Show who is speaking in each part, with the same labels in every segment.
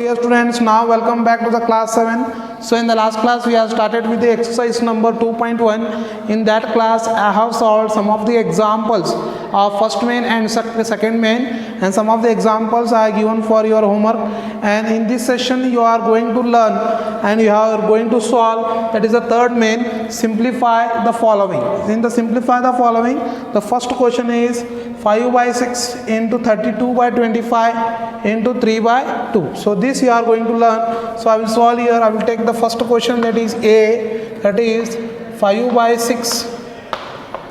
Speaker 1: Dear students, now welcome back to the class 7. So in the last class we have started with the exercise number 2.1. In that class I have solved some of the examples of first main and second main, and some of the examples are given for your homework. And in this session you are going to learn and you are going to solve, that is the third main, simplify the following. In the simplify the following, the first question is 5 by 6 into 32 by 25 into 3 by 2. So this you are going to learn. So I will solve here. I will take the first question, that is A, that is 5 by 6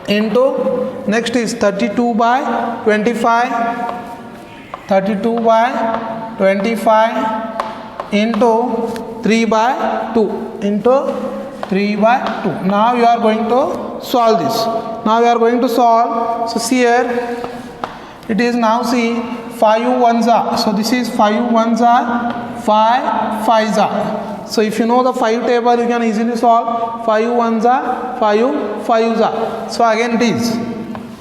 Speaker 1: into, next is 32 by 25, 32 by 25 into 3 by 2, into 3 by 2. Now you are going to solve this. Now you are going to solve. So see here, it is now see 5 ones are. So this is 5 ones are, 5 5s are. So if you know the 5 table, you can easily solve. 5 ones are, 5 5s are. So again it is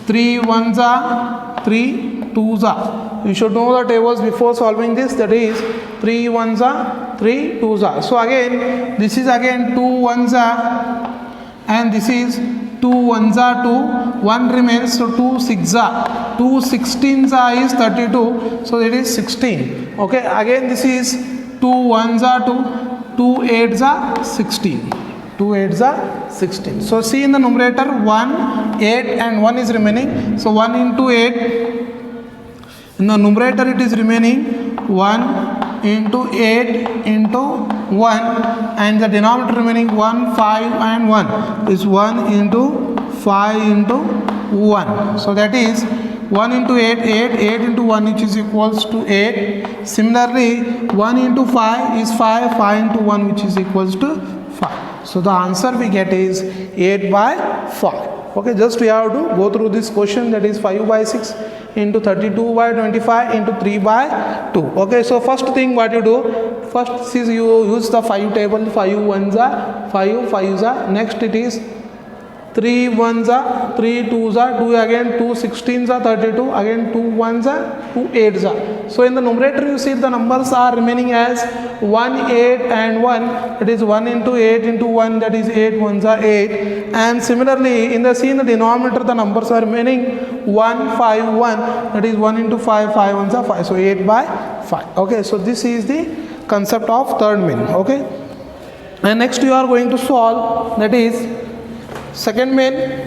Speaker 1: 3 ones are, 3 2s are. You should know the tables before solving this. That is 3 ones are, 3 2s are. So again this is again 2 ones are, and this is 2 ones are 2, 1 remains, so 2 6s are, 2 16s are is 32, so it is 16. Okay, again this is 2 ones are 2, 2 8s are 16, 2 8s are 16. So see in the numerator 1, 8 and 1 is remaining, so 1 into 8, in the numerator it is remaining 1 into 8 into 1, and the denominator remaining 1, 5 and 1 is 1 into 5 into 1. So that is 1 into 8, 8 into 1, which is equals to 8. Similarly 1 into 5 is 5, 5 into 1, which is equals to 5. So the answer we get is 8 by 5. Okay, just we have to go through this question, that is 5 by 6 into 32 by 25 into 3 by 2. Okay, so first thing what you do, first is you use the 5 table. 5 ones are, 5 5s are. Next it is 3 ones are, 3 2s are, 2 again, 2 16s are 32, again 2 1s are, 2 8s are. So in the numerator you see the numbers are remaining as 1, 8 and 1, that is 1 into 8 into 1, that is 8 ones are 8. And similarly in the denominator the numbers are remaining 1, 5, 1, that is 1 into 5, 5 ones are 5, so 8 by 5. Okay, so this is the concept of third main. Okay, and next you are going to solve, that is second main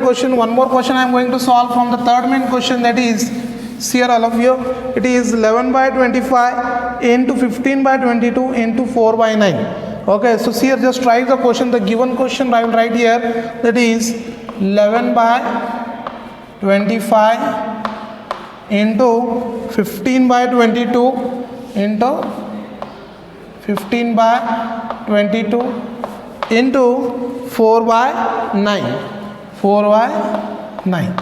Speaker 1: question. One more question I am going to solve from the third main question, that is, see here all of you, it is 11 by 25 into 15 by 22 into 4 by 9. Okay, so see here, just write the question, the given question I will write here, that is 11 by 25 into 15 by 22 into 15 by 22 into 4 by 9, 4 by 9.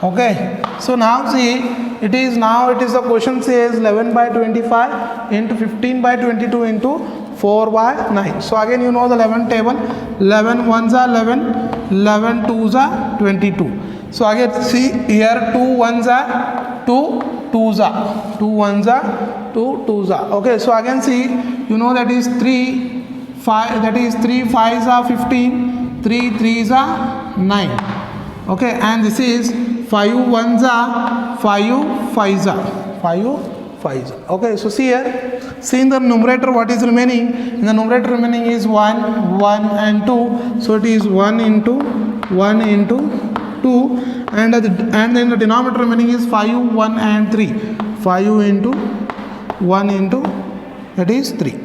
Speaker 1: Okay, so now see, it is the question says 11 by 25 into 15 by 22 into 4 by 9. So again you know the 11 table, 11 ones are 11, 11 twos are 22. So again see here 2 ones are 2 2s are, 2 ones are 2 2s are. Okay, so again see, you know that is 3 5, that is 3 5s are 15, 3 3s are 9. Okay, and this is 5 1s are, 5 5s are, 5 5s are. Okay, so see here, see in the numerator what is remaining, in the numerator remaining is 1 1 and 2, so it is 1 into 2, and then the denominator remaining is 5 1 and 3, 5 into 1 into, that is 3.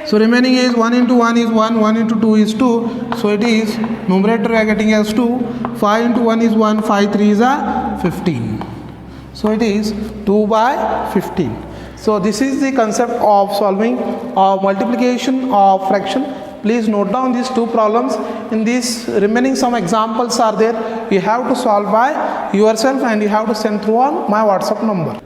Speaker 1: So remaining is 1 into 1 is 1, 1 into 2 is 2, so it is numerator we are getting as 2, 5 into 1 is 1, 5 3s are 15. So it is 2 by 15. So this is the concept of solving multiplication of fraction. Please note down these two problems. In this remaining some examples are there. You have to solve by yourself and you have to send through on my WhatsApp number.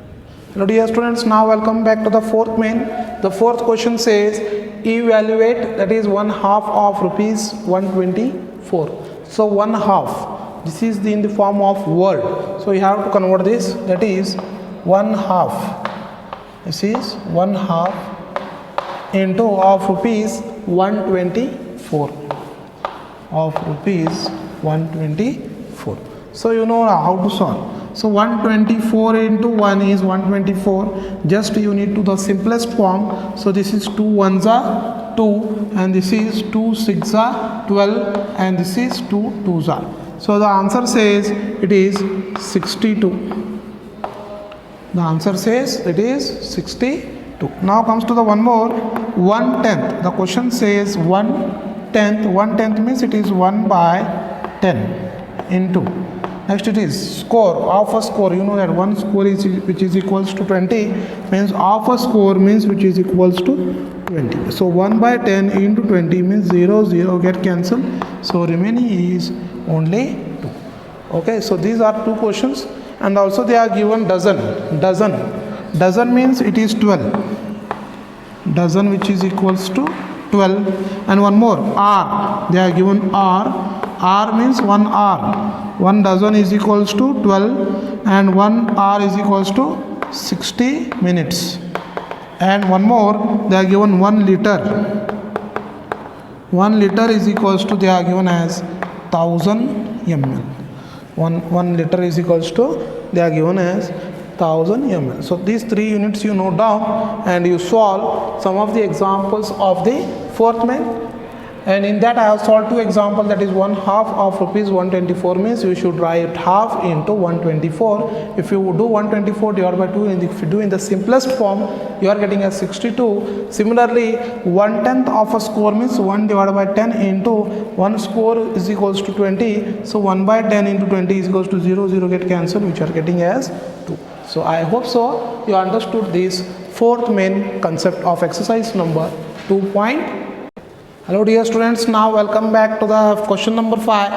Speaker 1: Hello dear students, now welcome back to the fourth main. The fourth question says evaluate, that is 1/2 of rupees 124. So 1/2, this is in the form of word, so you have to convert this, that is 1/2 This is 1/2 into of rupees 124. Of rupees 124. So you know how to solve. So 124 into 1 is 124. Just you need to the simplest form. So this is 2 1s are 2, and this is 2 6 are 12, and this is 2 2s are. So the answer says it is 62. The answer says it is 62. Now comes to the one more, 1/10. The question says 1/10. 1/10 means it is 1/10 into. Next it is score of a score. You know that one score is which is equals to 20, means of a score means which is equals to 20. So 1/10 into 20 means 0 0 get cancelled. So remaining is only 2. Okay, so these are 2 questions, and also they are given dozen. Dozen means it is 12. Dozen which is equals to 12. And one more, R. They are given R. R means 1 hour. 1 dozen is equals to 12, and 1 hour is equals to 60 minutes. And one more, they are given 1 liter. 1 liter is equals to, they are given as 1000 ml. 1 liter is equals to, they are given as 1000 ml. So these 3 units you note down, and you solve some of the examples of the fourth main. And in that I have solved 2 examples, that is 1/2 of rupees 124 means you should write half into 124. If you do 124 divided by 2, and if you do in the simplest form, you are getting a 62. Similarly, 1/10 of a score means 1 divided by 10 into 1 score is equals to 20. So 1/10 into 20 is equals to 0 0 get cancelled, which you are getting as 2. So I hope so you understood this fourth main concept of exercise number 2. Hello dear students, now welcome back to the question number 5.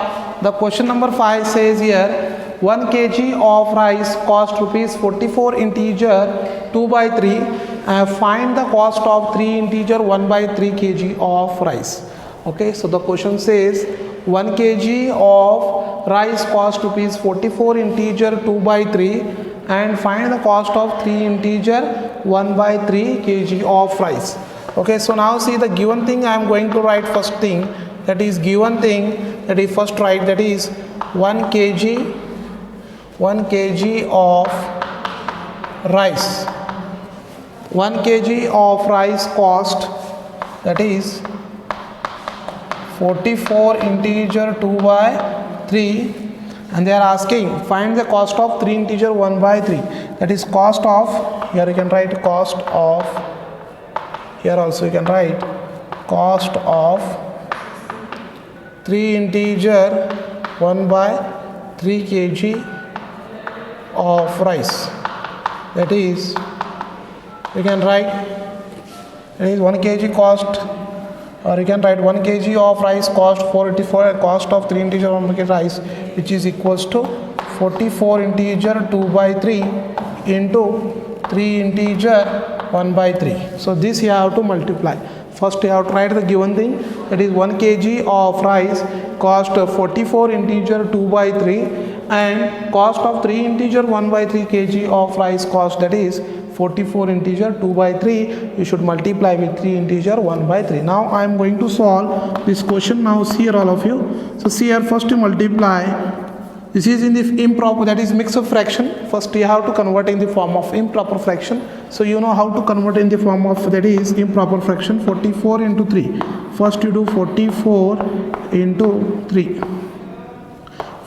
Speaker 1: The question number 5 says here, 1 kg of rice cost rupees 44 integer 2/3. Find the cost of 3 integer 1/3 kg of rice. Okay, so the question says 1 kg of rice cost rupees 44 integer 2/3, and find the cost of 3 integer 1/3 kg of rice. Okay, so now see the given thing I am going to write first thing, that is given thing, that is first write, that is 1 kg of rice. 1 kg of rice cost, that is 44 integer 2/3, and they are asking find the cost of 3 integer 1/3. That is cost of, here you can write cost of, here also you can write cost of 3 integer 1/3 kg of rice. That is, you can write, that is 1 kg cost, or you can write 1 kg of rice cost 44, cost of 3 integer 1 kg rice, which is equals to 44 integer 2/3 into 3 integer 1/3. So this you have to multiply. First you have to write the given thing, that is 1 kg of rice cost 44 integer 2/3, and cost of 3 integer 1/3 kg of rice cost, that is 44 integer 2/3. You should multiply with 3 integer 1/3. Now I am going to solve this question. Now see here all of you. So see here, first you multiply. This is in the improper, that is mix of fraction. First you have to convert in the form of improper fraction. So you know how to convert in the form of, that is improper fraction. 44 into 3. First you do 44 into 3.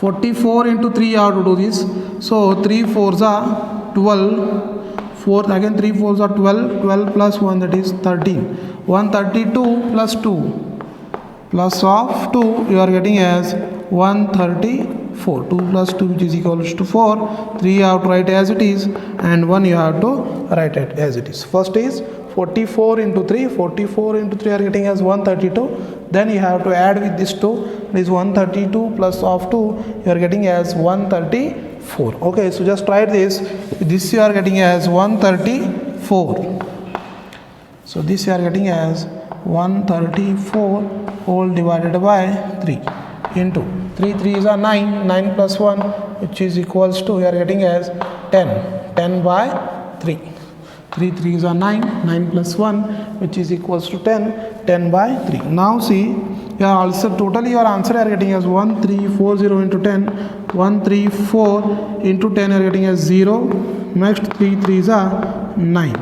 Speaker 1: 44 into 3 you have to do this. So 3 4s are 12. 4 again 3 4s are 12. 12 plus 1, that is 13. 132 plus 2 plus of 2, you are getting as 134. 2 plus 2 which is equals to 4. 3 you have to write as it is, and 1 you have to write it as it is. First is 44 into 3. 44 into 3 are getting as 132. Then you have to add with this 2. It is 132 plus of 2, you are getting as 134. Okay, so just write this. This you are getting as 134. So this you are getting as 134 whole divided by 3 into 3 3s are 9. 9 plus 1, which is equals to, we are getting as 10. 10/3. 3 3s are 9, 9 plus 1 which is equals to 10, 10 by 3. Now see, you are also totally your answer you are getting as 1340 into 10, 134 into 10 you are getting as 0, next 3 3s are 9.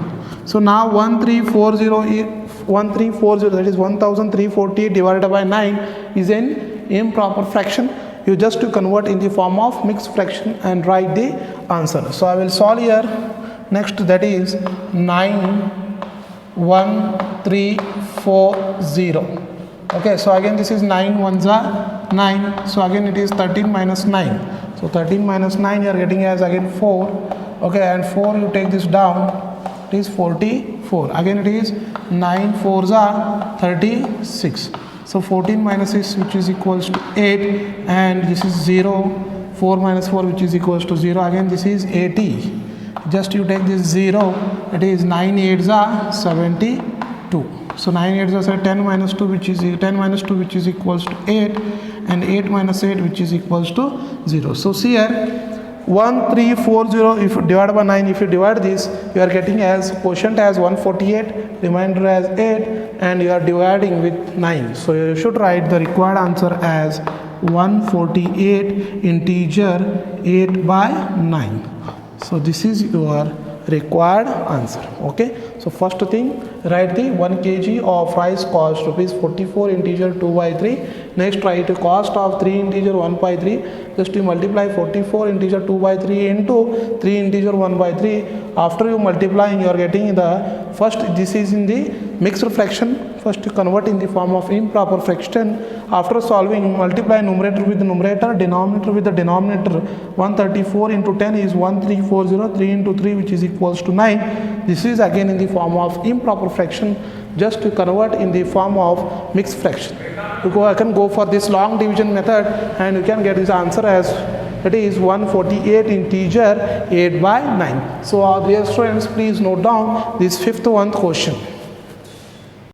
Speaker 1: So now 1340 that is 1340 divided by 9 is an improper fraction. You just to convert in the form of mixed fraction and write the answer. So I will solve here. Next that is 91340. Okay, so again this is 9 ones are 9, so again it is 13 minus 9. So 13 minus 9 you are getting as again 4. Okay, and 4 you take this down, it is 44. Again it is 9 4s are 36. So 14 minus 6 which is equals to 8, and this is 0. 4 minus 4 which is equals to 0. Again this is 80. Just you take this 0, it is 9 8s are 72. So 9 8s are 10 minus 2 which is 10 minus 2 which is equals to 8, and 8 minus 8 which is equals to 0. So see here 1340 if divided by 9, if you divide this you are getting as quotient as 148, remainder as 8, and you are dividing with 9. So you should write the required answer as 148 integer 8 by 9. So this is your required answer. Okay, so first thing, write the 1 kg of rice cost rupees 44 integer 2 by 3. Next write the cost of 3 integer 1 by 3. Just you multiply 44 integer 2 by 3 into 3 integer 1 by 3. After you multiplying you are getting the first, this is in the mixed fraction, first you convert in the form of improper fraction. After solving, multiply numerator with the numerator, denominator with the denominator. 134 into 10 is 1340, 3 into 3 which is equals to 9. This is again in the form of improper fraction, just to convert in the form of mixed fraction. You can go for this long division method and you can get this answer as it is 148 integer 8 by 9. So dear students, please note down this fifth one question.